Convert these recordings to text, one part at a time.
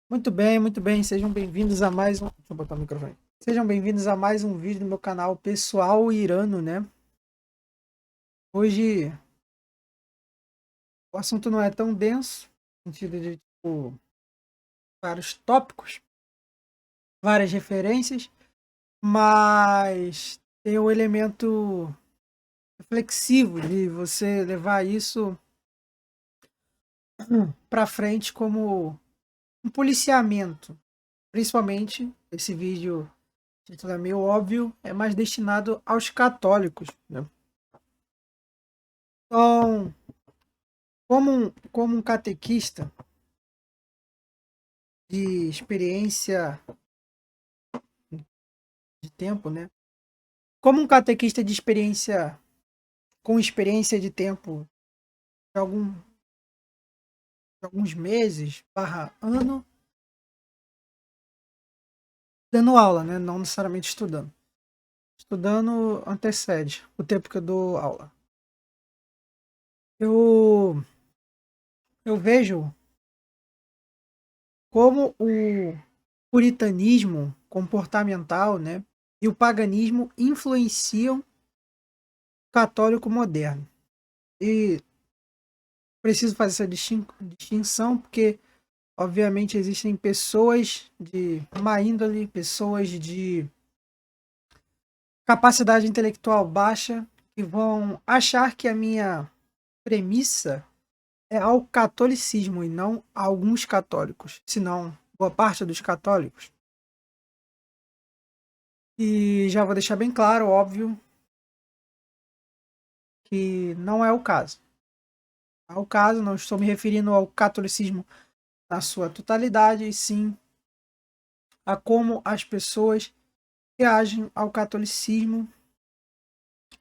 Muito bem. Sejam bem-vindos a mais um. Deixa eu botar o microfone. Sejam bem-vindos a mais um vídeo do meu canal pessoal irano, né? Hoje o assunto não é tão denso, no sentido de vários tópicos, várias referências, mas tem o elemento reflexivo de você levar isso para frente como um policiamento. Principalmente esse vídeo, o título é meio óbvio, é mais destinado aos católicos, né? Então, como um catequista de experiência de tempo, né? Como um catequista de experiência, com experiência de tempo de, de alguns meses, barra ano, dando aula, né? Não necessariamente estudando. Estudando antecede o tempo que eu dou aula. Eu, eu vejo como o puritanismo comportamental, né? E o paganismo influenciam o católico moderno. E preciso fazer essa distinção porque, obviamente, existem pessoas de má índole, pessoas de capacidade intelectual baixa, que vão achar que a minha premissa é ao catolicismo e não a alguns católicos, se não boa parte dos católicos. E já vou deixar bem claro, óbvio, que não é o caso. Não é o caso, não estou me referindo ao catolicismo na sua totalidade, e sim a como as pessoas reagem ao catolicismo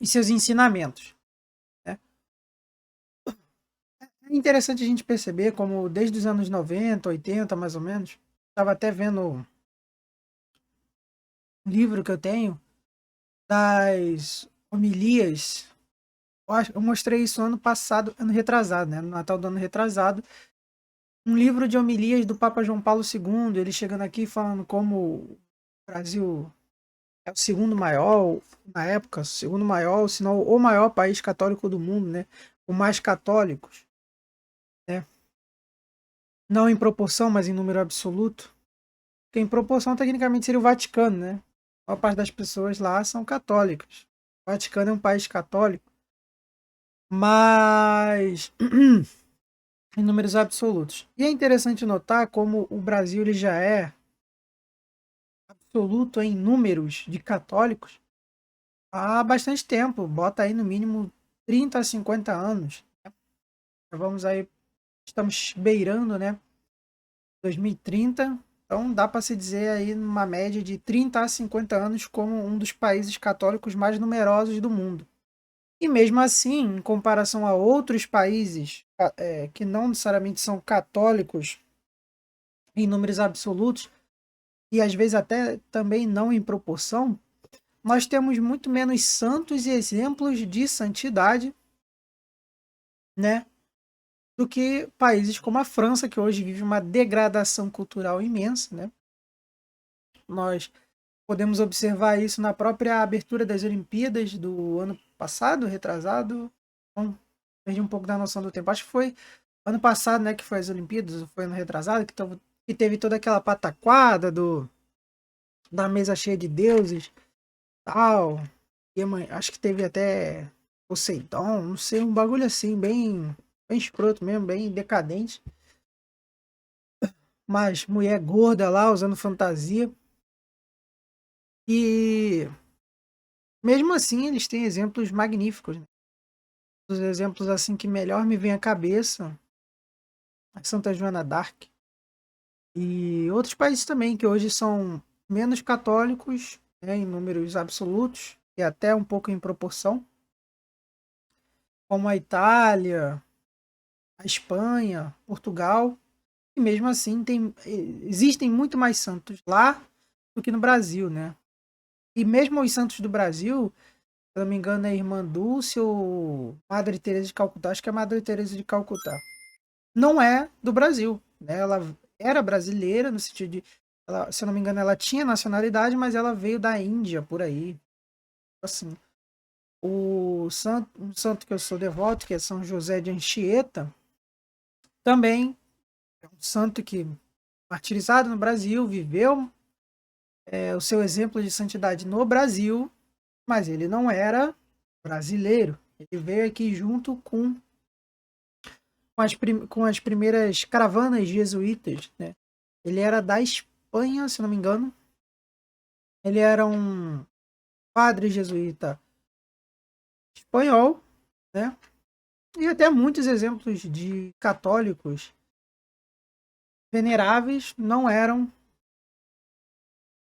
e seus ensinamentos, né? É interessante a gente perceber como desde os anos 90, 80 mais ou menos, estava até vendo um livro que eu tenho das homilias. Eu mostrei isso ano passado, ano retrasado, né? No Natal do ano retrasado. Um livro de homilias do Papa João Paulo II, ele chegando aqui falando como o Brasil é o segundo maior, na época, o segundo maior, se não o maior país católico do mundo, né? O mais católicos, né? Não em proporção, mas em número absoluto. Porque em proporção, tecnicamente, seria o Vaticano, né? A maior parte das pessoas lá são católicas. O Vaticano é um país católico, mas em números absolutos. E é interessante notar como o Brasil ele já é absoluto em números de católicos há bastante tempo. Bota aí no mínimo 30 a 50 anos. Vamos aí, estamos beirando, né? 2030. Então dá para se dizer aí numa média de 30 a 50 anos como um dos países católicos mais numerosos do mundo. E mesmo assim, em comparação a outros países que não necessariamente são católicos em números absolutos, e às vezes até também não em proporção, nós temos muito menos santos e exemplos de santidade, né, do que países como a França, que hoje vive uma degradação cultural imensa, né? Nós podemos observar isso na própria abertura das Olimpíadas do ano passado, retrasado. Bom, perdi um pouco da noção do tempo. Acho que foi ano passado, né, que foi as Olimpíadas, ou foi ano retrasado, que teve toda aquela pataquada da mesa cheia de deuses, tal. E acho que teve até Poseidon, não sei, um bagulho assim, bem escroto mesmo, bem decadente. Mas mulher gorda lá usando fantasia. E mesmo assim eles têm exemplos magníficos, né? Os exemplos assim que melhor me vem à cabeça é Santa Joana d'Arc e outros países também que hoje são menos católicos, né, em números absolutos e até um pouco em proporção, como a Itália, a Espanha, Portugal. E mesmo assim existem muito mais santos lá do que no Brasil, né? E mesmo os santos do Brasil, se eu não me engano, é Irmã Dulce ou Madre Teresa de Calcutá, acho que é Madre Teresa de Calcutá. Não é do Brasil, né? Ela era brasileira, no sentido de, ela, se eu não me engano, ela tinha nacionalidade, mas ela veio da Índia, por aí. Assim, um santo que eu sou devoto, que é São José de Anchieta, também é um santo que, martirizado no Brasil, viveu o seu exemplo de santidade no Brasil, mas ele não era brasileiro. Ele veio aqui junto com as primeiras caravanas jesuítas, né? Ele era da Espanha, se não me engano. Ele era um padre jesuíta espanhol, né? E até muitos exemplos de católicos veneráveis não eram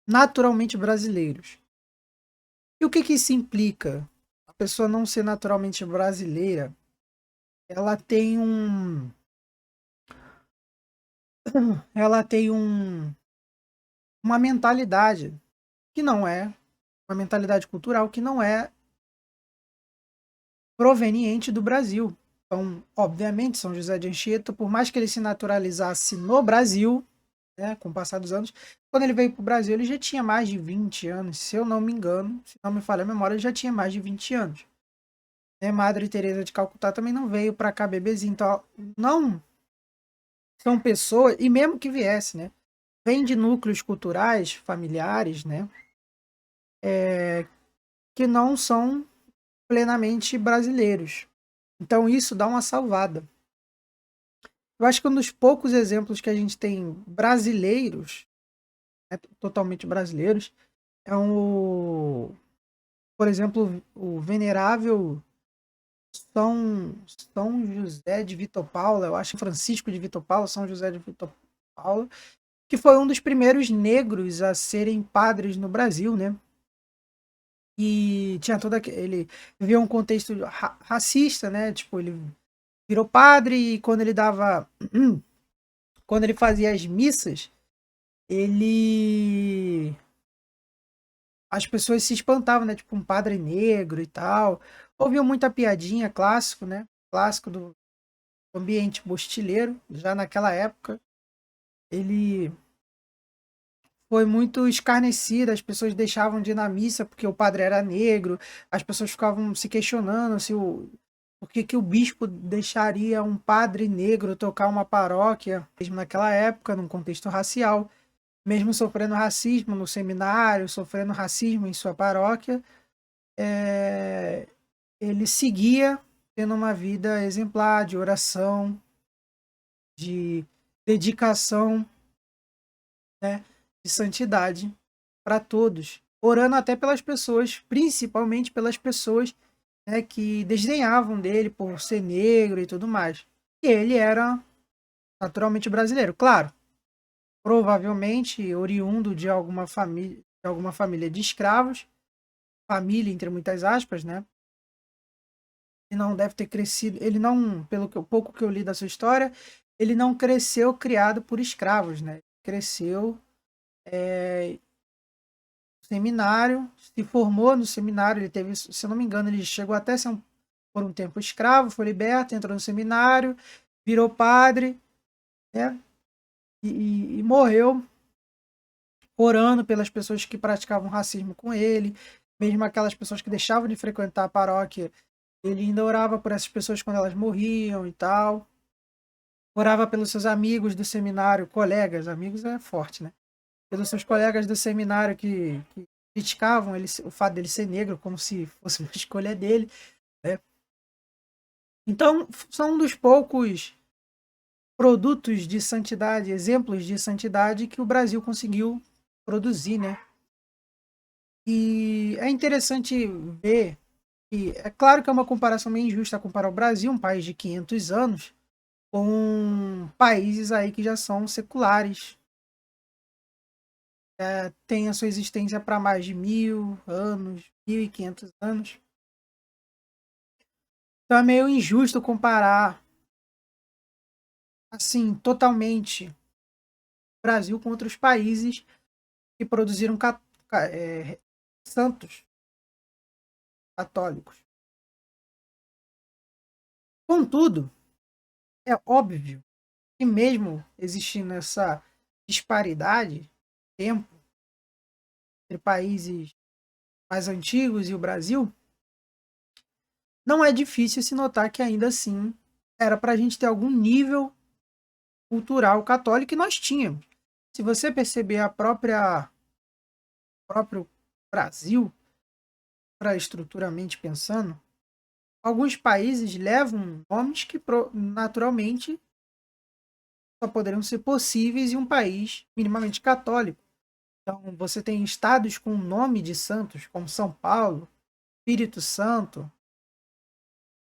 naturalmente brasileiros. E o que isso implica? A pessoa não ser naturalmente brasileira, ela tem um, ela tem uma mentalidade que não é uma mentalidade cultural que não é proveniente do Brasil. Então, obviamente, São José de Anchieta, por mais que ele se naturalizasse no Brasil, né, com o passar dos anos, quando ele veio para o Brasil, ele já tinha mais de 20 anos, se eu não me engano, se não me falha a memória, ele já tinha mais de 20 anos. Né, Madre Teresa de Calcutá também não veio para cá bebezinho, então não são pessoas, e mesmo que viesse, né, vem de núcleos culturais, familiares, né, que não são plenamente brasileiros. Então isso dá uma salvada. Eu acho que um dos poucos exemplos que a gente tem brasileiros, né, totalmente brasileiros, é por exemplo, o venerável São, São José de Vitor Paulo, eu acho Francisco de Vitor Paulo, São José de Vitor Paulo, que foi um dos primeiros negros a serem padres no Brasil, né? E tinha todo aquele, ele vivia um contexto racista, né? Tipo, ele virou padre e quando ele dava, quando ele fazia as missas, ele as pessoas se espantavam, né? Tipo, um padre negro e tal. Ouviam muita piadinha, clássico, né? Clássico do ambiente bostileiro, já naquela época. Ele foi muito escarnecido, as pessoas deixavam de ir na missa porque o padre era negro, as pessoas ficavam se questionando se por que, que o bispo deixaria um padre negro tocar uma paróquia, mesmo naquela época, num contexto racial, mesmo sofrendo racismo no seminário, sofrendo racismo em sua paróquia, é, ele seguia tendo uma vida exemplar de oração, de dedicação, né, de santidade para todos, orando até pelas pessoas, principalmente pelas pessoas, né, que desdenhavam dele por ser negro e tudo mais. E ele era naturalmente brasileiro, claro, provavelmente oriundo de alguma família de escravos, família entre muitas aspas, né? E não deve ter crescido, ele não, pelo que pouco que eu li da sua história, ele não cresceu criado por escravos, né? Cresceu seminário, se formou no seminário, ele teve, se eu não me engano, ele chegou até a ser por um tempo escravo, foi liberto, entrou no seminário, virou padre, né? E morreu orando pelas pessoas que praticavam racismo com ele, mesmo aquelas pessoas que deixavam de frequentar a paróquia, ele ainda orava por essas pessoas quando elas morriam e tal. Orava pelos seus amigos do seminário, colegas, amigos é forte, né? Pelos seus colegas do seminário que criticavam ele, o fato dele ser negro, como se fosse uma escolha dele, né? Então, são um dos poucos produtos de santidade, exemplos de santidade que o Brasil conseguiu produzir, né? E é interessante ver que, é claro que é uma comparação meio injusta comparar o Brasil, um país de 500 anos, com países aí que já são seculares, tem a sua existência para mais de 1000 anos, 1500 anos. Então é meio injusto comparar, assim, totalmente o Brasil com outros países que produziram santos católicos. Contudo, é óbvio E mesmo existindo essa disparidade de tempo entre países mais antigos e o Brasil, não é difícil se notar que ainda assim era para a gente ter algum nível cultural católico que nós tínhamos. Se você perceber próprio Brasil, para estruturalmente pensando, alguns países levam nomes que naturalmente só poderiam ser possíveis em um país minimamente católico. Então, você tem estados com o nome de santos, como São Paulo, Espírito Santo.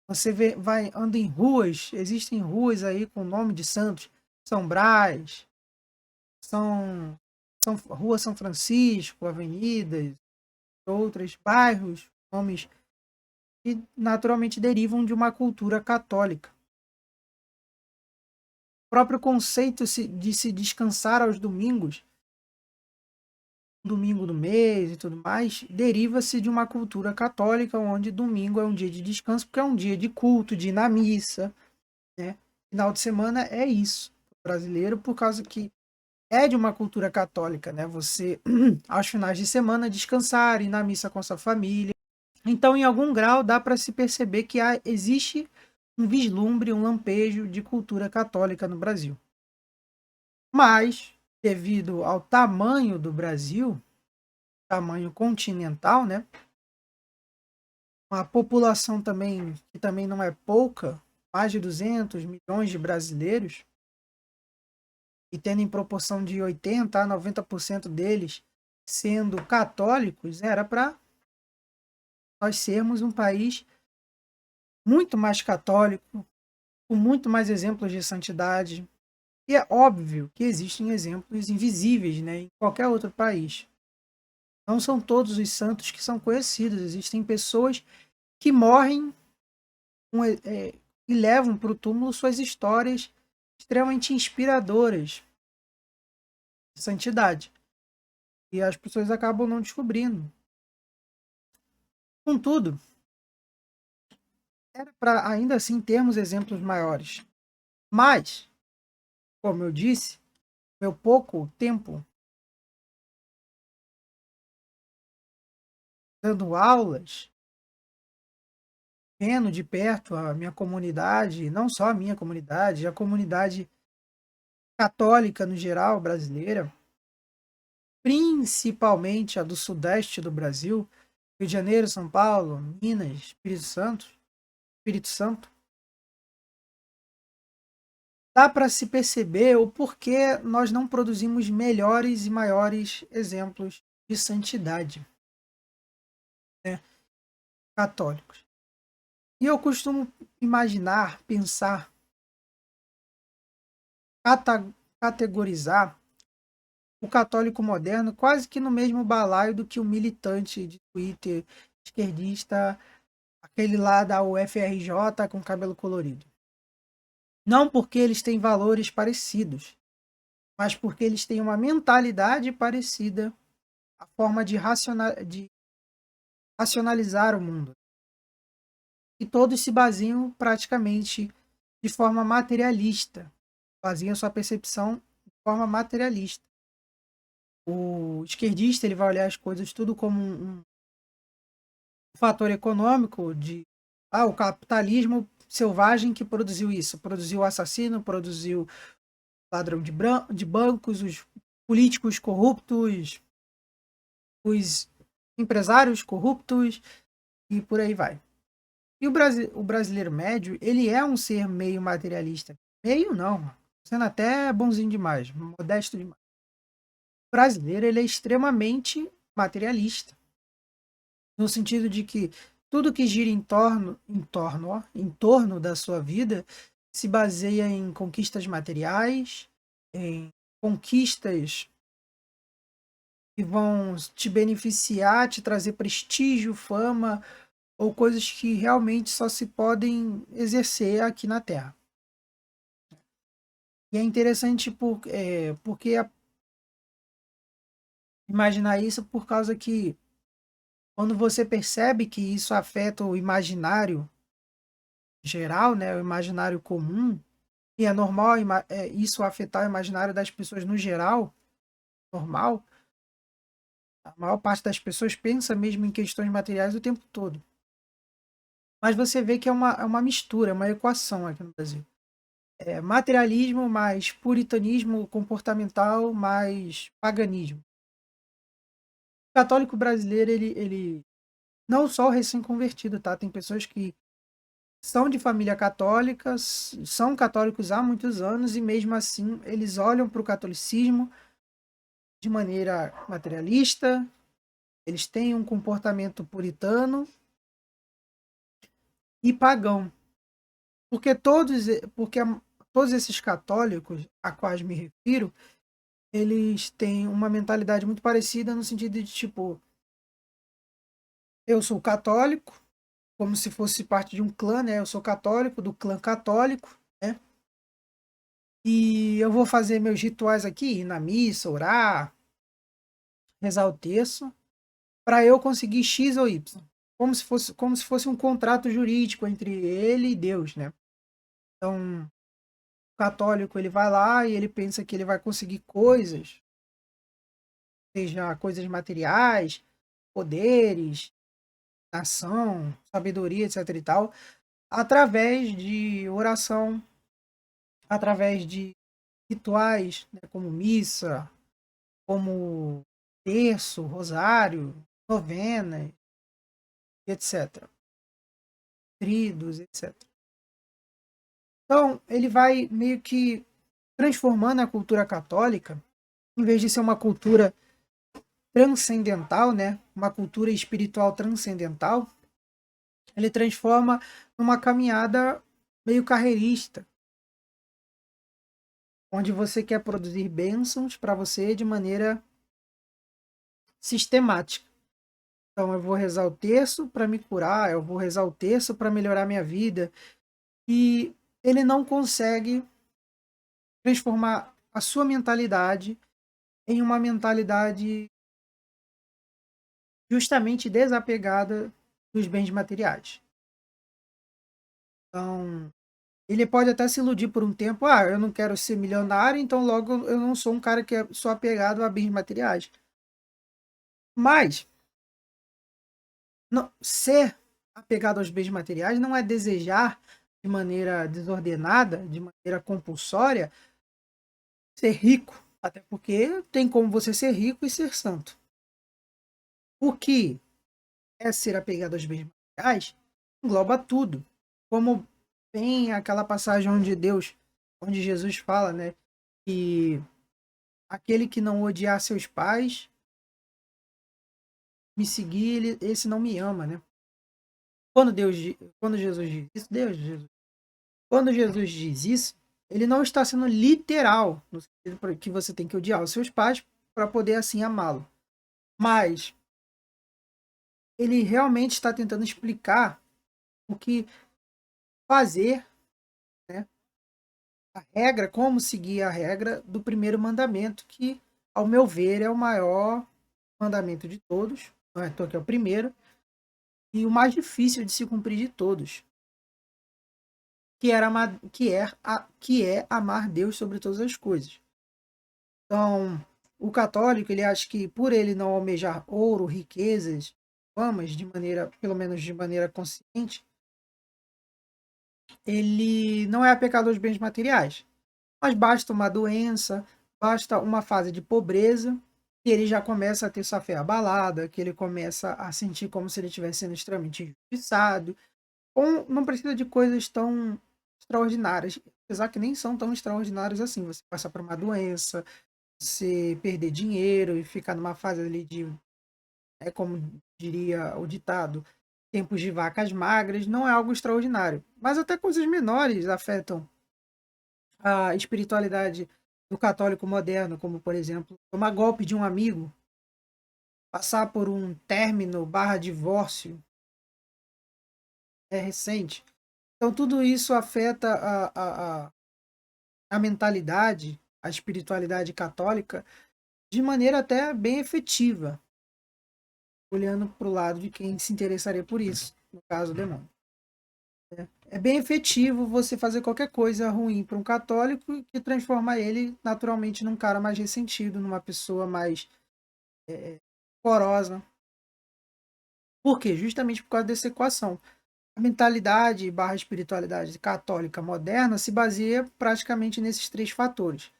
Você anda em ruas, existem ruas aí com o nome de santos, São Brás, São, Rua São Francisco, avenidas, outros bairros, nomes que naturalmente derivam de uma cultura católica. O próprio conceito de se descansar aos domingos, domingo do mês e tudo mais, deriva-se de uma cultura católica, onde domingo é um dia de descanso, porque é um dia de culto, de ir na missa, né? Final de semana é isso, brasileiro, por causa que é de uma cultura católica, né? Você, aos finais de semana, descansar, ir na missa com a sua família. Então, em algum grau, dá para se perceber que existe um vislumbre, um lampejo de cultura católica no Brasil. Mas, devido ao tamanho do Brasil, tamanho continental, né? Uma população também que também não é pouca, mais de 200 milhões de brasileiros, e tendo em proporção de 80 a 90% deles sendo católicos, era para nós sermos um país muito mais católico, com muito mais exemplos de santidade. E é óbvio que existem exemplos invisíveis, né, em qualquer outro país. Não são todos os santos que são conhecidos. Existem pessoas que morrem e levam para o túmulo suas histórias extremamente inspiradoras de santidade. E as pessoas acabam não descobrindo. Contudo, era para ainda assim termos exemplos maiores. Mas, como eu disse, meu pouco tempo dando aulas, vendo de perto a minha comunidade, não só a minha comunidade, a comunidade católica no geral brasileira, principalmente a do sudeste do Brasil, Rio de Janeiro, São Paulo, Minas, Espírito Santo, dá para se perceber o porquê nós não produzimos melhores e maiores exemplos de santidade, né, católicos. E eu costumo imaginar, pensar, categorizar o católico moderno quase que no mesmo balaio do que o militante de Twitter esquerdista, aquele lá da UFRJ com cabelo colorido. Não porque eles têm valores parecidos, mas porque eles têm uma mentalidade parecida, a forma de racionalizar o mundo. E todos se baseiam praticamente de forma materialista, baseiam sua percepção de forma materialista. O esquerdista ele vai olhar as coisas tudo como um fator econômico de o capitalismo selvagem que produziu isso, produziu o assassino, produziu ladrão de bancos, os políticos corruptos, os empresários corruptos e por aí vai. E o brasileiro médio, ele é um ser meio materialista. Meio não, sendo até bonzinho demais, modesto demais. O brasileiro, ele é extremamente materialista, no sentido de que tudo que gira em torno da sua vida se baseia em conquistas materiais, em conquistas que vão te beneficiar, te trazer prestígio, fama, ou coisas que realmente só se podem exercer aqui na Terra. E é interessante porque imaginar isso por causa que quando você percebe que isso afeta o imaginário geral, né, o imaginário comum, e é normal isso afetar o imaginário das pessoas no geral, normal, a maior parte das pessoas pensa mesmo em questões materiais o tempo todo. Mas você vê que é uma mistura, é uma equação aqui no Brasil. É materialismo mais puritanismo comportamental mais paganismo. O católico brasileiro, ele não só o recém-convertido, tá? Tem pessoas que são de família católica, são católicos há muitos anos e mesmo assim eles olham para o catolicismo de maneira materialista, eles têm um comportamento puritano e pagão. Porque todos esses católicos a quais me refiro, eles têm uma mentalidade muito parecida no sentido de tipo, eu sou católico, como se fosse parte de um clã, né? Eu sou católico, do clã católico, né? E eu vou fazer meus rituais aqui, ir na missa, orar, rezar o terço, para eu conseguir X ou Y. Como se fosse um contrato jurídico entre ele e Deus, né? Então, o católico ele vai lá e ele pensa que ele vai conseguir coisas, seja coisas materiais, poderes, nação, sabedoria, etc e tal, através de oração, através de rituais, né, como missa, como terço, rosário, novena, etc. Tridos, etc. Então, ele vai meio que transformando a cultura católica, em vez de ser uma cultura transcendental, né, uma cultura espiritual transcendental, ele transforma numa caminhada meio carreirista, onde você quer produzir bênçãos para você de maneira sistemática. Então, eu vou rezar o terço para me curar, eu vou rezar o terço para melhorar minha vida. E ele não consegue transformar a sua mentalidade em uma mentalidade justamente desapegada dos bens materiais. Então, ele pode até se iludir por um tempo, eu não quero ser milionário, então logo eu não sou um cara que sou apegado a bens materiais. Mas ser apegado aos bens materiais não é desejar de maneira desordenada, de maneira compulsória, ser rico. Até porque tem como você ser rico e ser santo. O que é ser apegado aos bens materiais engloba tudo. Como tem aquela passagem onde Jesus fala, né, que aquele que não odiar seus pais, me seguir, esse não me ama, né? Quando Jesus diz isso, quando Jesus diz isso, ele não está sendo literal, no sentido que você tem que odiar os seus pais para poder assim amá-lo. Mas ele realmente está tentando explicar o que fazer, né? A regra, como seguir a regra do primeiro mandamento, que, ao meu ver, é o maior mandamento de todos, não é? Então, que é o primeiro, e o mais difícil de se cumprir de todos, que é amar Deus sobre todas as coisas. Então, o católico, ele acha que por ele não almejar ouro, riquezas, famas, pelo menos de maneira consciente, ele não é pecador dos bens materiais. Mas basta uma doença, basta uma fase de pobreza, que ele já começa a ter sua fé abalada, que ele começa a sentir como se ele estivesse sendo extremamente injustiçado. Ou não precisa de coisas tão extraordinárias, apesar que nem são tão extraordinárias assim. Você passar por uma doença, você perder dinheiro e ficar numa fase ali de, como diria o ditado, tempos de vacas magras, não é algo extraordinário. Mas até coisas menores afetam a espiritualidade do católico moderno, como, por exemplo, tomar golpe de um amigo, passar por um término barra divórcio recente. Então, tudo isso afeta a mentalidade, a espiritualidade católica, de maneira até bem efetiva, olhando para o lado de quem se interessaria por isso, no caso, o demônio. é bem efetivo você fazer qualquer coisa ruim para um católico e transformar ele naturalmente num cara mais ressentido, numa pessoa mais porosa. Por quê? Justamente por causa dessa equação. A mentalidade barra espiritualidade católica moderna se baseia praticamente nesses três fatores.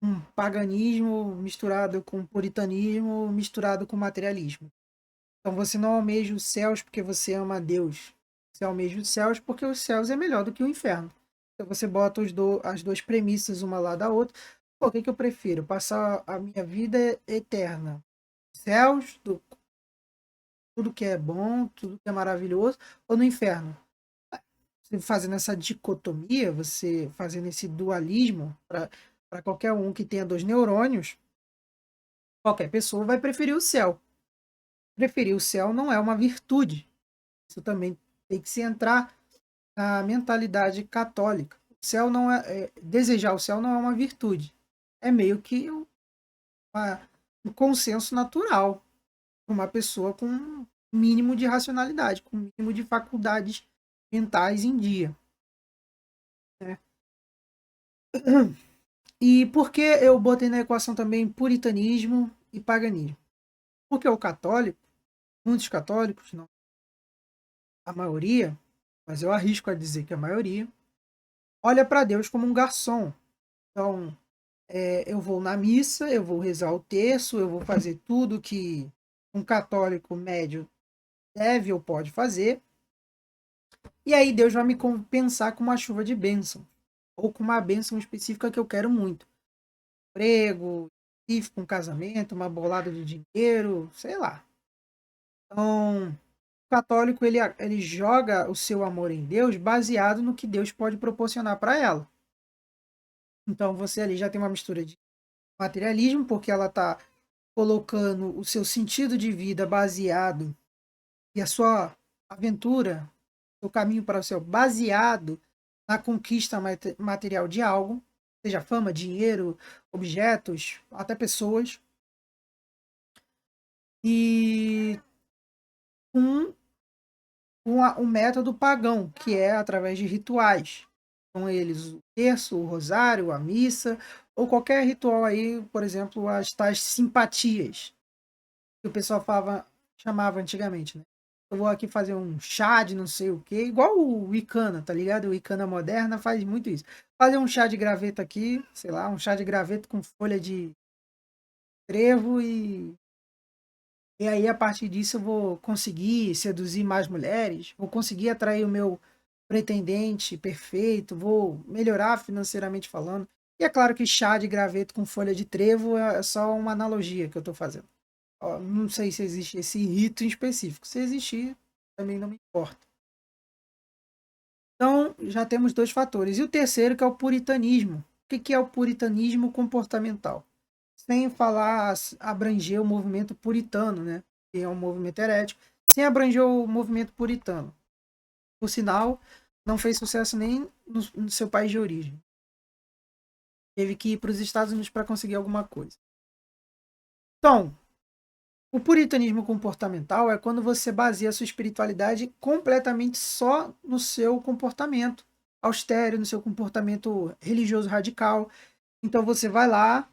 Um paganismo misturado com puritanismo, misturado com materialismo. Então você não almeja os céus porque você ama a Deus. Você almeja os céus porque os céus é melhor do que o inferno. Então você bota as duas premissas uma lá da outra. Por que eu prefiro? Passar a minha vida eterna. Céus, tudo que é bom, tudo que é maravilhoso, ou no inferno? Você fazendo essa dicotomia, você fazendo esse dualismo para qualquer um que tenha dois neurônios, qualquer pessoa vai preferir o céu. Preferir o céu não é uma virtude. Isso também tem que se entrar na mentalidade católica. O céu não desejar o céu não é uma virtude. É meio que um consenso natural para uma pessoa com um mínimo de racionalidade, com um mínimo de faculdades mentais em dia. Né? E por que eu botei na equação também puritanismo e paganismo? Porque o católico, muitos católicos, não a maioria, mas eu arrisco a dizer que a maioria, olha para Deus como um garçom. Então, eu vou na missa, eu vou rezar o terço, eu vou fazer tudo que um católico médio deve ou pode fazer, e aí Deus vai me compensar com uma chuva de bênção, ou com uma bênção específica que eu quero muito. Emprego, específico, um casamento, uma bolada de dinheiro, sei lá. Então, o católico ele joga o seu amor em Deus baseado no que Deus pode proporcionar para ela. Então, você ali já tem uma mistura de materialismo, porque ela está colocando o seu sentido de vida baseado e a sua aventura, o caminho para o céu baseado na conquista material de algo, seja fama, dinheiro, objetos, até pessoas, e com um método pagão, que é através de rituais. São eles o terço, o rosário, a missa, ou qualquer ritual aí, por exemplo, as tais simpatias, que o pessoal chamava antigamente, né? Eu vou aqui fazer um chá de não sei o que, igual o Wicana, tá ligado? O Wicana moderna faz muito isso. Fazer um chá de graveto aqui, sei lá, um chá de graveto com folha de trevo e aí a partir disso eu vou conseguir seduzir mais mulheres, vou conseguir atrair o meu pretendente perfeito, vou melhorar financeiramente falando. E é claro que chá de graveto com folha de trevo é só uma analogia que eu estou fazendo. Ó, não sei se existe esse rito em específico. Se existir, também não me importa. Então, já temos dois fatores. E o terceiro, que é o puritanismo. O que é o puritanismo comportamental? Sem falar, abranger o movimento puritano, né? Que é um movimento herético. Sem abranger o movimento puritano. Por sinal, não fez sucesso nem no seu país de origem. Teve que ir para os Estados Unidos para conseguir alguma coisa. Então, o puritanismo comportamental é quando você baseia a sua espiritualidade completamente só no seu comportamento austero, no seu comportamento religioso radical. Então você vai lá,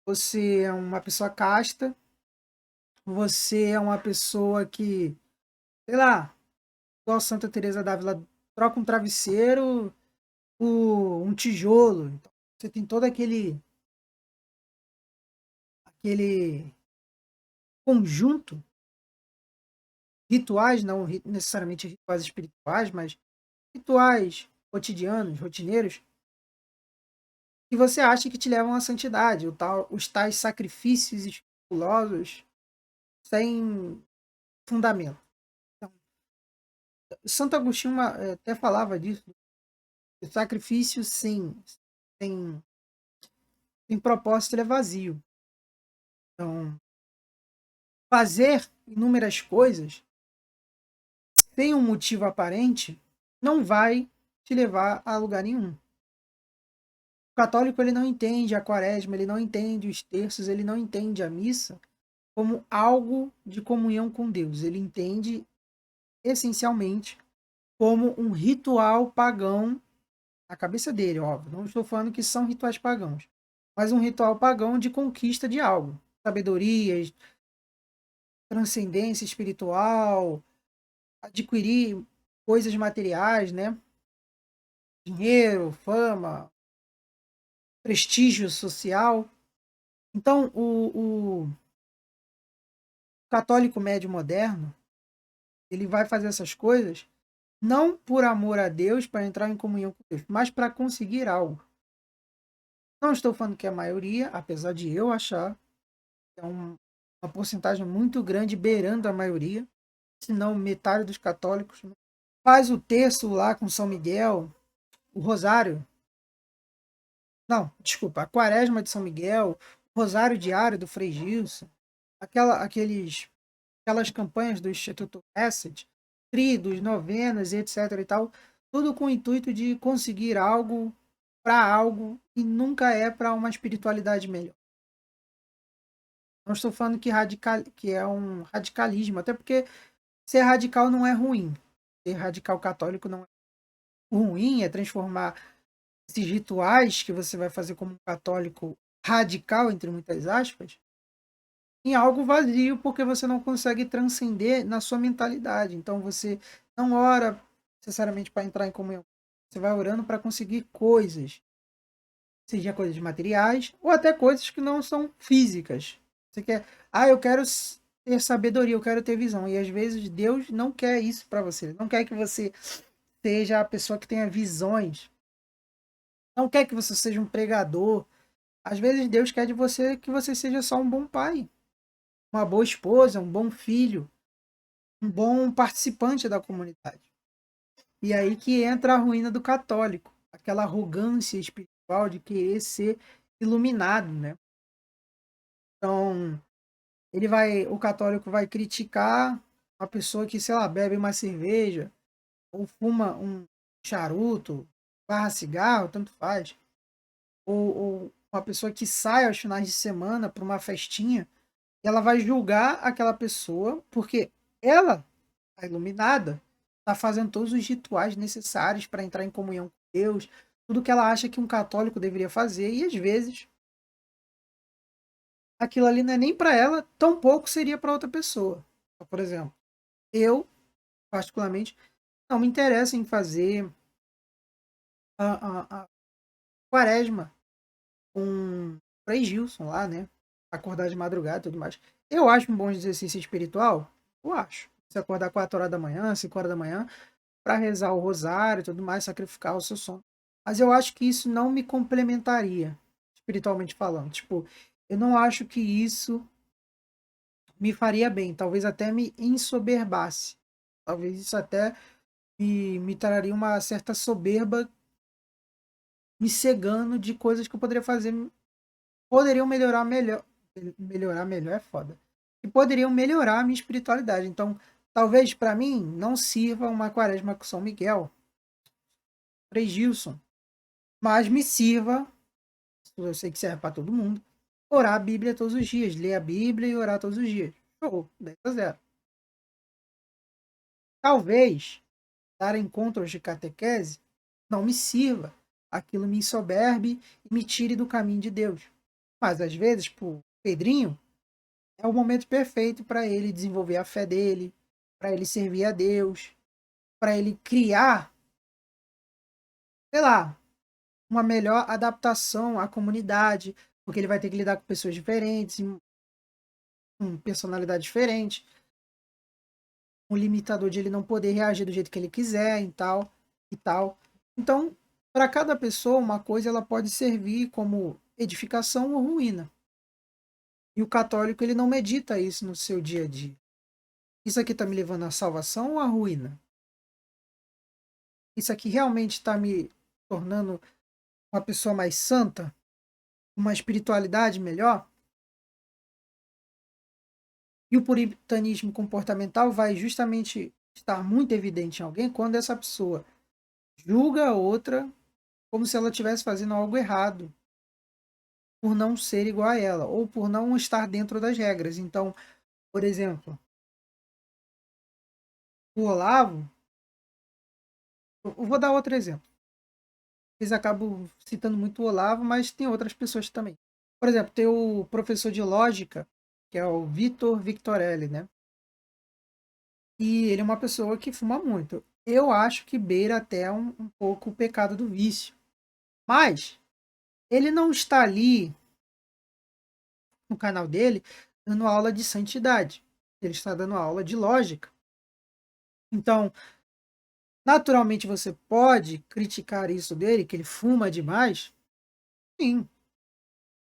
você é uma pessoa casta, você é uma pessoa que, sei lá, igual Santa Teresa d'Ávila, troca um travesseiro por um tijolo. Então, você tem todo aquele conjunto rituais, não necessariamente rituais espirituais, mas rituais cotidianos, rotineiros, que você acha que te levam à santidade, os tais sacrifícios escrupulosos sem fundamento. Então, Santo Agostinho até falava disso, o sacrifício sem, sem propósito ele é vazio. Então, fazer inúmeras coisas sem um motivo aparente não vai te levar a lugar nenhum. O católico ele não entende a quaresma, ele não entende os terços, ele não entende a missa como algo de comunhão com Deus. Ele entende essencialmente como um ritual pagão na cabeça dele, óbvio. Não estou falando que são rituais pagãos, mas um ritual pagão de conquista de algo. Sabedoria, transcendência espiritual, adquirir coisas materiais, né? Dinheiro, fama, prestígio social. Então, o católico médio moderno, ele vai fazer essas coisas não por amor a Deus, para entrar em comunhão com Deus, mas para conseguir algo. Não estou falando que é a maioria, apesar de eu achar que é uma porcentagem muito grande, beirando a maioria, se não metade dos católicos, né? Faz o terço lá com São Miguel, o rosário. Não, desculpa, a quaresma de São Miguel, o rosário diário do Frei Gilson, aquelas campanhas do Instituto Asset, tridos, novenas e etc e tal, tudo com o intuito de conseguir algo para algo e nunca é para uma espiritualidade melhor. Não estou falando que é um radicalismo, até porque ser radical não é ruim. Ser radical católico não é ruim, é transformar esses rituais que você vai fazer como um católico radical, entre muitas aspas, em algo vazio, porque você não consegue transcender na sua mentalidade. Então você não ora necessariamente para entrar em comunhão. Você vai orando para conseguir coisas, seja coisas materiais ou até coisas que não são físicas. Você quer, eu quero ter sabedoria, eu quero ter visão. E às vezes Deus não quer isso para você. Não quer que você seja a pessoa que tenha visões. Não quer que você seja um pregador. Às vezes Deus quer de você que você seja só um bom pai, uma boa esposa, um bom filho, um bom participante da comunidade. E aí que entra a ruína do católico, aquela arrogância espiritual de querer ser iluminado, né? Então, o católico vai criticar uma pessoa que, sei lá, bebe uma cerveja ou fuma um charuto, barra cigarro, tanto faz. Ou uma pessoa que sai aos finais de semana para uma festinha, e ela vai julgar aquela pessoa porque ela, a iluminada, está fazendo todos os rituais necessários para entrar em comunhão com Deus, tudo que ela acha que um católico deveria fazer, e às vezes aquilo ali não é nem para ela, tampouco seria para outra pessoa. Por exemplo, eu, particularmente, não me interessa em fazer a quaresma com Frei Gilson lá, né? Acordar de madrugada e tudo mais. Eu acho um bom exercício espiritual? Eu acho. Se acordar 4 horas da manhã, 5 horas da manhã, para rezar o rosário e tudo mais, sacrificar o seu sono. Mas eu acho que isso não me complementaria, espiritualmente falando. Tipo, eu não acho que isso me faria bem. Talvez até me ensoberbasse. Talvez isso até me traria uma certa soberba, me cegando de coisas que eu poderia fazer, poderiam melhorar melhor. Melhorar melhor é foda. E poderiam melhorar a minha espiritualidade. Então, talvez para mim não sirva uma quaresma com São Miguel, Frei Gilson, mas me sirva, eu sei que serve para todo mundo, orar a Bíblia todos os dias, ler a Bíblia e orar todos os dias. Show, 10-0. Talvez dar encontros de catequese não me sirva, aquilo me ensoberbe e me tire do caminho de Deus. Mas às vezes, por Pedrinho, é o momento perfeito para ele desenvolver a fé dele, para ele servir a Deus, para ele criar, sei lá, uma melhor adaptação à comunidade, porque ele vai ter que lidar com pessoas diferentes, com personalidade diferente, um limitador de ele não poder reagir do jeito que ele quiser e tal e tal. Então, para cada pessoa, uma coisa ela pode servir como edificação ou ruína. E o católico ele não medita isso no seu dia a dia. Isso aqui está me levando à salvação ou à ruína? Isso aqui realmente está me tornando uma pessoa mais santa? Uma espiritualidade melhor? E o puritanismo comportamental vai justamente estar muito evidente em alguém quando essa pessoa julga a outra como se ela estivesse fazendo algo errado por não ser igual a ela ou por não estar dentro das regras. Então, por exemplo, o Olavo, Eu vou dar outro exemplo. Eles acabam citando muito o Olavo, mas tem outras pessoas também. Por exemplo, tem o professor de lógica, que é o Vitor Victorelli, né? E ele é uma pessoa que fuma muito. Eu acho que beira até um pouco o pecado do vício. Mas ele não está ali no canal dele dando aula de santidade. Ele está dando aula de lógica. Então, naturalmente você pode criticar isso dele, que ele fuma demais. Sim.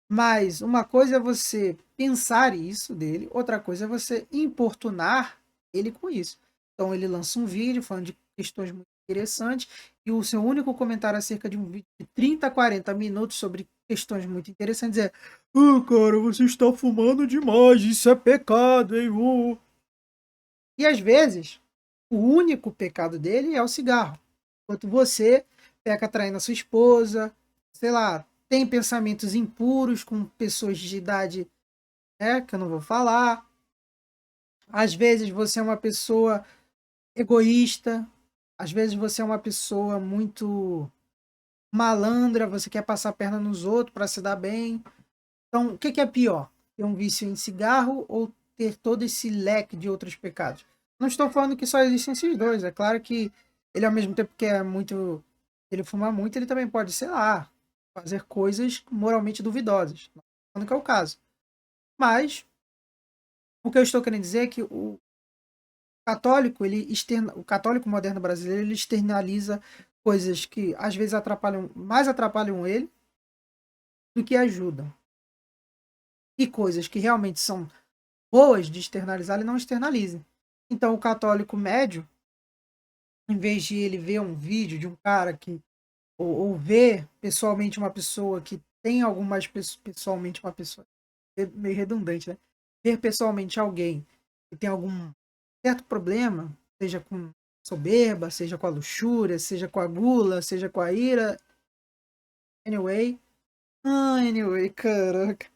Mas uma coisa é você pensar isso dele, outra coisa é você importunar ele com isso. Então ele lança um vídeo falando de questões muito interessantes e o seu único comentário acerca de um vídeo de 30, 40 minutos sobre questões muito interessantes é: "Ah, cara, você está fumando demais, isso é pecado, hein? E às vezes, o único pecado dele é o cigarro. Enquanto você peca traindo a sua esposa, sei lá, tem pensamentos impuros com pessoas de idade, né, que eu não vou falar. Às vezes você é uma pessoa egoísta, às vezes você é uma pessoa muito malandra, você quer passar a perna nos outros para se dar bem. Então, o que que é pior? Ter um vício em cigarro ou ter todo esse leque de outros pecados? Não estou falando que só existem esses dois. É claro que ele, ao mesmo tempo que é muito. Ele fuma muito, ele também pode, sei lá, fazer coisas moralmente duvidosas. Não estou falando que é o caso. Mas, o que eu estou querendo dizer é que o católico, o católico moderno brasileiro, ele externaliza coisas que às vezes mais atrapalham ele do que ajudam. E coisas que realmente são boas de externalizar, ele não externaliza. Então, o católico médio, em vez de ele ver um vídeo de um cara que, ou ver pessoalmente uma pessoa que tem algumas pessoalmente uma pessoa, é meio redundante, né? Ver pessoalmente alguém que tem algum certo problema, seja com soberba, seja com a luxúria, seja com a gula, seja com a ira, anyway, anyway, caraca,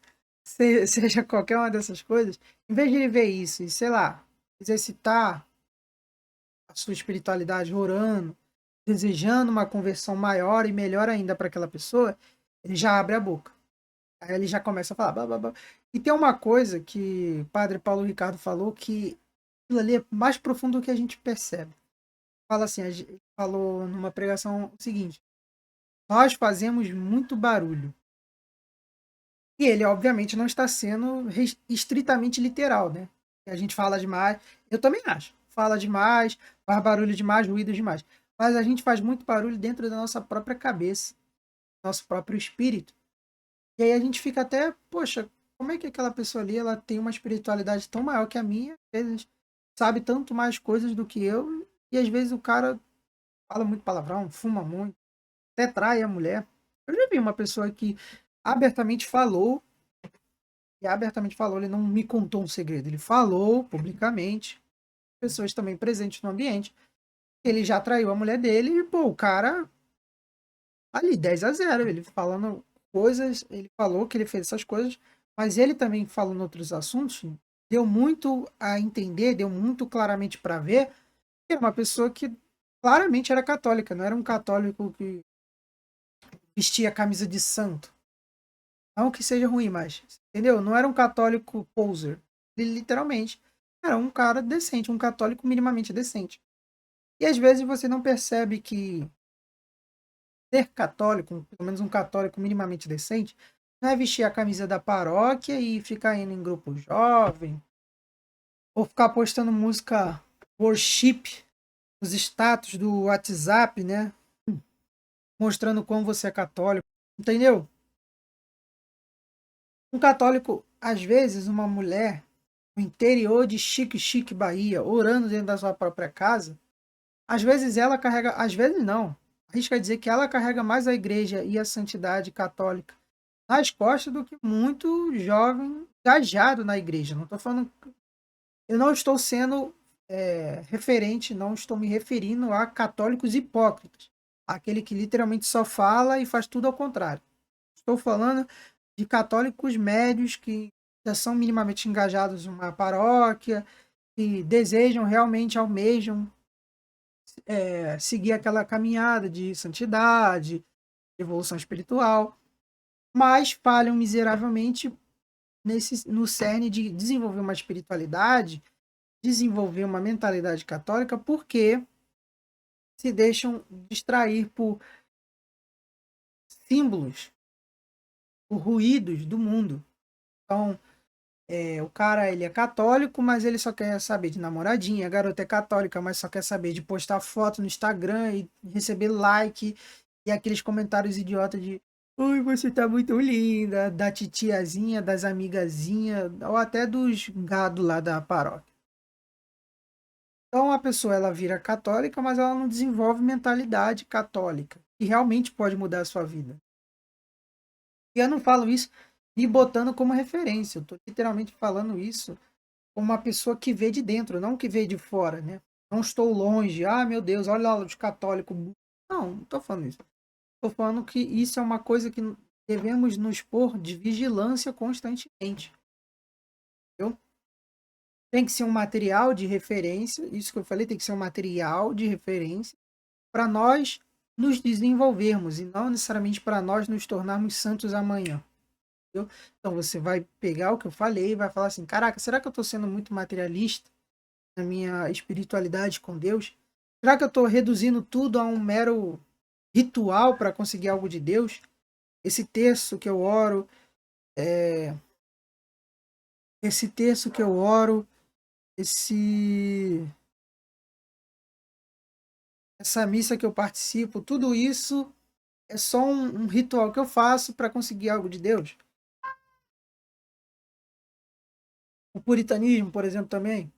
seja qualquer uma dessas coisas, em vez de ele ver isso e, sei lá, exercitar a sua espiritualidade orando, desejando uma conversão maior e melhor ainda para aquela pessoa, ele já abre a boca. Aí ele já começa a falar. Blá, blá, blá. E tem uma coisa que o padre Paulo Ricardo falou que aquilo ali é mais profundo do que a gente percebe. Fala assim, ele falou numa pregação o seguinte: nós fazemos muito barulho. E ele, obviamente, não está sendo estritamente literal, né? A gente fala demais. Eu também acho. Fala demais, faz barulho demais, ruído demais. Mas a gente faz muito barulho dentro da nossa própria cabeça, nosso próprio espírito. E aí a gente fica até, poxa, como é que aquela pessoa ali ela tem uma espiritualidade tão maior que a minha, às vezes sabe tanto mais coisas do que eu, e às vezes o cara fala muito palavrão, fuma muito, até trai a mulher. Eu já vi uma pessoa que abertamente falou e abertamente falou, ele não me contou um segredo, ele falou publicamente, pessoas também presentes no ambiente, ele já traiu a mulher dele e, pô, o cara ali 10-0, ele falando coisas, ele falou que ele fez essas coisas, mas ele também falando outros assuntos, deu muito a entender, deu muito claramente para ver que era uma pessoa que claramente era católica, não era um católico que vestia a camisa de santo. Não que seja ruim, mas, entendeu? Não era um católico poser. Ele literalmente era um cara decente, um católico minimamente decente. E às vezes você não percebe que ser católico, pelo menos um católico minimamente decente, não é vestir a camisa da paróquia e ficar indo em grupo jovem, ou ficar postando música worship nos status do WhatsApp, né? Mostrando como você é católico. Entendeu? Um católico, às vezes, uma mulher no interior de Chique Chique, Bahia, orando dentro da sua própria casa, às vezes ela carrega, às vezes não. Arrisca dizer que ela carrega mais a igreja e a santidade católica nas costas do que muito jovem engajado na igreja. Não estou falando, eu não estou sendo referente, não estou me referindo a católicos hipócritas, aquele que literalmente só fala e faz tudo ao contrário. Estou falando de católicos médios que já são minimamente engajados em uma paróquia, que desejam realmente, almejam seguir aquela caminhada de santidade, de evolução espiritual, mas falham miseravelmente no cerne de desenvolver uma espiritualidade, desenvolver uma mentalidade católica, porque se deixam distrair por símbolos, por ruídos do mundo. Então, o cara ele é católico, mas ele só quer saber de namoradinha. A garota é católica, mas só quer saber de postar foto no Instagram e receber like e aqueles comentários idiotas de oi, você tá muito linda, da titiazinha, das amigazinhas, ou até dos gado lá da paróquia. Então a pessoa ela vira católica, mas ela não desenvolve mentalidade católica, que realmente pode mudar a sua vida. E eu não falo isso me botando como referência, eu tô literalmente falando isso como uma pessoa que vê de dentro, não que vê de fora, né? Não estou longe, ah, meu Deus, olha lá os católicos. Não estou falando isso. Estou falando que isso é uma coisa que devemos nos pôr de vigilância constantemente. Entendeu? Tem que ser um material de referência, isso que eu falei, tem que ser um material de referência para nós nos desenvolvermos e não necessariamente para nós nos tornarmos santos amanhã. Entendeu? Então você vai pegar o que eu falei e vai falar assim: caraca, será que eu estou sendo muito materialista na minha espiritualidade com Deus? Será que eu estou reduzindo tudo a um mero ritual para conseguir algo de Deus? Esse terço que eu oro, esse terço que eu oro, esse essa missa que eu participo, tudo isso é só um ritual que eu faço para conseguir algo de Deus. O puritanismo, por exemplo, também.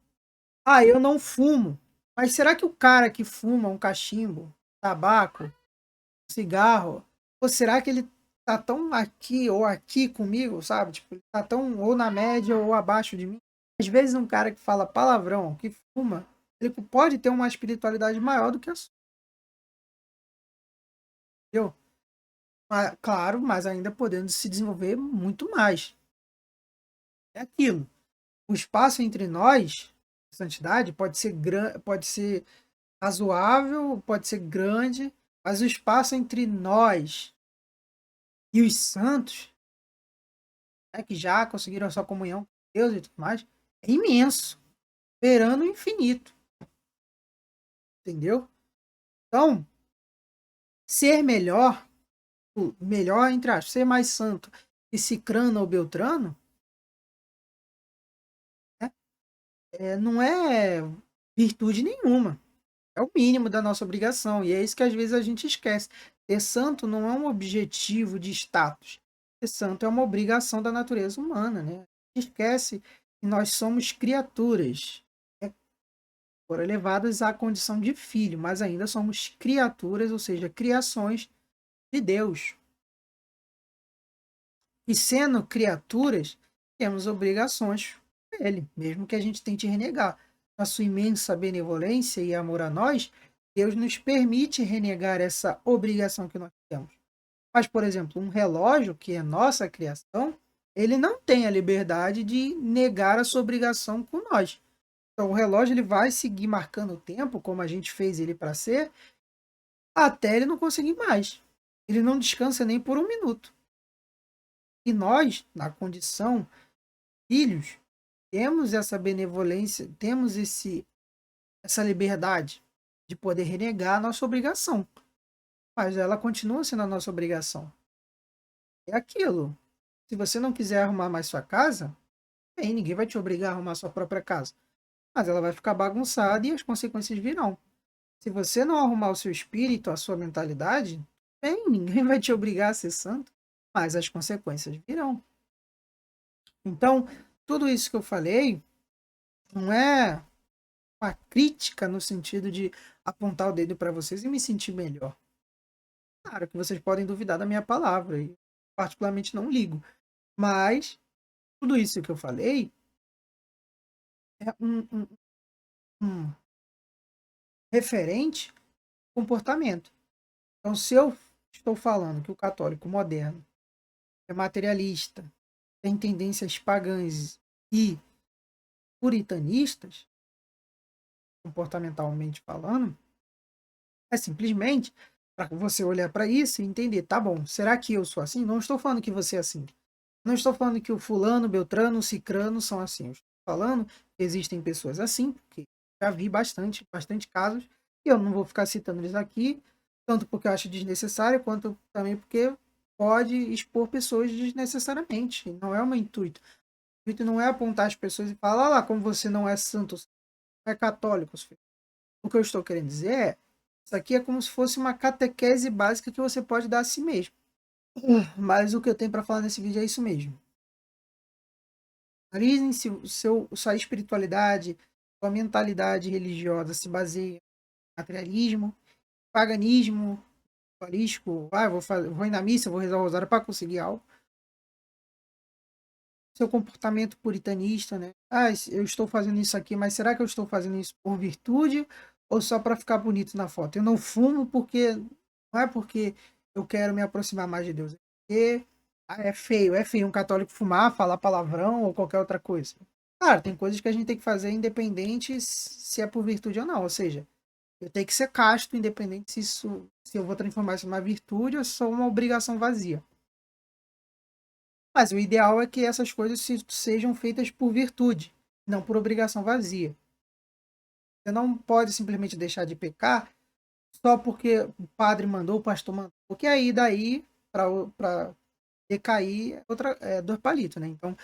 Ah, eu não fumo. Mas será que o cara que fuma um cachimbo, tabaco, cigarro, ou será que ele tá tão aqui ou aqui comigo, sabe? Tipo, ele tá tão ou na média ou abaixo de mim? Às vezes um cara que fala palavrão, que fuma, ele pode ter uma espiritualidade maior do que a sua, entendeu? Claro, mas ainda podendo se desenvolver muito mais. É aquilo. O espaço entre nós, santidade, pode ser razoável, pode ser grande, mas o espaço entre nós e os santos, né, que já conseguiram a sua comunhão com Deus e tudo mais, é imenso, beirando o infinito, entendeu? Então, ser melhor, melhor entre aspas, ser mais santo que Cicrano ou Beltrano, né, não é virtude nenhuma. É o mínimo da nossa obrigação. E é isso que às vezes a gente esquece. Ser santo não é um objetivo de status. Ser santo é uma obrigação da natureza humana, né? A gente esquece que nós somos criaturas, né? Foram elevadas à condição de filho, mas ainda somos criaturas, ou seja, criações de Deus. E sendo criaturas, temos obrigações com Ele, mesmo que a gente tente renegar. Na sua imensa benevolência e amor a nós, Deus nos permite renegar essa obrigação que nós temos. Mas, por exemplo, um relógio, que é nossa criação, ele não tem a liberdade de negar a sua obrigação com nós. Então, o relógio ele vai seguir marcando o tempo, como a gente fez ele para ser, até ele não conseguir mais. Ele não descansa nem por um minuto. E nós, na condição filhos, temos essa benevolência, temos essa liberdade de poder renegar a nossa obrigação. Mas ela continua sendo a nossa obrigação. É aquilo. Se você não quiser arrumar mais sua casa, bem, ninguém vai te obrigar a arrumar sua própria casa. Mas ela vai ficar bagunçada e as consequências virão. Se você não arrumar o seu espírito, a sua mentalidade, bem, ninguém vai te obrigar a ser santo, mas as consequências virão. Então, tudo isso que eu falei não é uma crítica no sentido de apontar o dedo para vocês e me sentir melhor. Claro que vocês podem duvidar da minha palavra e particularmente não ligo. Mas tudo isso que eu falei é um referente ao comportamento. Então, se eu estou falando que o católico moderno é materialista, tem tendências pagãs e puritanistas, comportamentalmente falando, É simplesmente para você olhar para isso e entender, tá bom, será que eu sou assim? Não estou falando que você é assim. Não estou falando que o fulano, Beltrano, Cicrano são assim. Eu estou falando que existem pessoas assim, porque já vi bastante casos, e eu não vou ficar citando eles aqui, tanto porque eu acho desnecessário, quanto também porque pode expor pessoas desnecessariamente. Não é o meu intuito. O intuito não é apontar as pessoas e falar, lá, como você não é santo, você não é católico. O que eu estou querendo dizer é, isso aqui é como se fosse uma catequese básica que você pode dar a si mesmo. Mas o que eu tenho para falar nesse vídeo é isso mesmo. Analisem se sua espiritualidade, sua mentalidade religiosa se baseia em materialismo, paganismo, ritualístico, vou ir na missa, vou rezar o rosário para conseguir algo. Seu comportamento puritanista, né? Ah, eu estou fazendo isso aqui, mas será que eu estou fazendo isso por virtude ou só para ficar bonito na foto? Eu não fumo porque não é porque eu quero me aproximar mais de Deus, é porque é feio um católico fumar, falar palavrão ou qualquer outra coisa. Claro, tem coisas que a gente tem que fazer independente se é por virtude ou não, ou seja, eu tenho que ser casto independente se eu vou transformar isso numa virtude ou só uma obrigação vazia. Mas o ideal é que essas coisas sejam feitas por virtude, não por obrigação vazia. Você não pode simplesmente deixar de pecar só porque o padre mandou, o pastor mandou. Porque aí daí, para decair, é dois palitos, né? Então,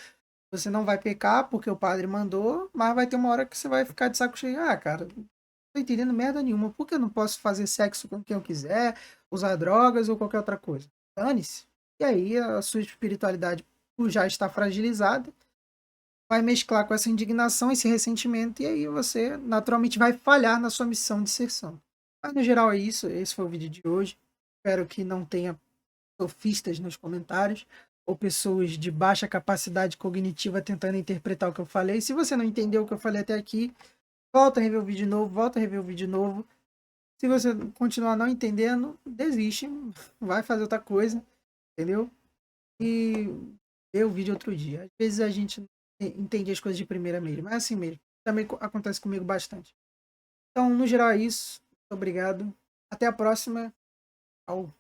você não vai pecar porque o padre mandou, mas vai ter uma hora que você vai ficar de saco cheio. Ah, cara, não tô entendendo merda nenhuma. Por que eu não posso fazer sexo com quem eu quiser, usar drogas ou qualquer outra coisa? Dane-se. E aí a sua espiritualidade, por já está fragilizada, vai mesclar com essa indignação, esse ressentimento, e aí você naturalmente vai falhar na sua missão de ser santo. Mas no geral é isso, esse foi o vídeo de hoje. Espero que não tenha sofistas nos comentários ou pessoas de baixa capacidade cognitiva tentando interpretar o que eu falei. Se você não entendeu o que eu falei até aqui, volta a rever o vídeo de novo, volta a rever o vídeo de novo. Se você continuar não entendendo, desiste, vai fazer outra coisa, entendeu? E ver o vídeo outro dia. Às vezes a gente entende as coisas de primeira mesmo, mas é assim mesmo. Também acontece comigo bastante. Então, no geral é isso. Muito obrigado. Até a próxima. Tchau.